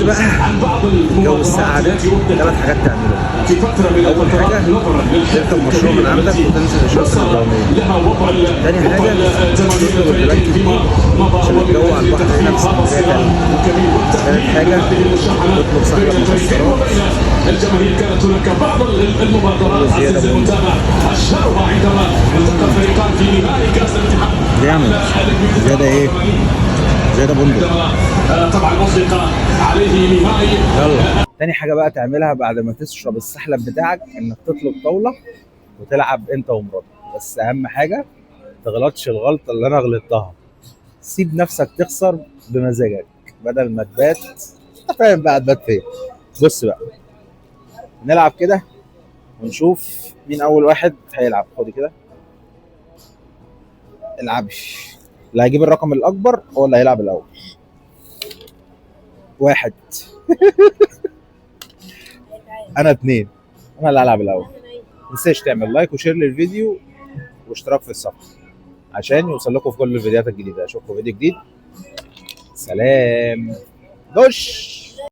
بقى الجو الساقع ده 3 حاجات تعملها. اول حاجه تركب مشروع من عندك وتنزل الشط اليوميه. تاني حاجه تطلب البلانكي دي عشان الجو على البحر هنا في اسكندريه تلج. تالت حاجه تطلب سحلب مكسرات. الجماهير كانت هناك بعض المبادرات المتابعة أشهرها عندما التقى الفريقان في نهائي كأس الاتحاد. جامد. زيادة ايه؟ زيادة بندق. طبعا أطلق عليه نهائي. يلا. تاني حاجة بقى تعملها بعد ما تشرب السحلب بتاعك انك تطلب طاولة وتلعب انت ومراتك، بس اهم حاجة تغلطش الغلطة اللي انا غلطتها. سيب نفسك تخسر بمزاجك بدل ما تبات. انت فاهم بقى تبات فين. بص بقى نلعب كده ونشوف مين اول واحد هيلعب. خدي كده العبي. اللي هيجيب الرقم الاكبر هو اللي هيلعب الاول. 1 انا 2. انا اللي هلعب الاول. متنساش تعمل لايك وشير للفيديو واشتراك في الصفحه عشان يوصل لكم في كل الفيديوهات الجديده. اشوفكم فيديو جديد. سلام. دش.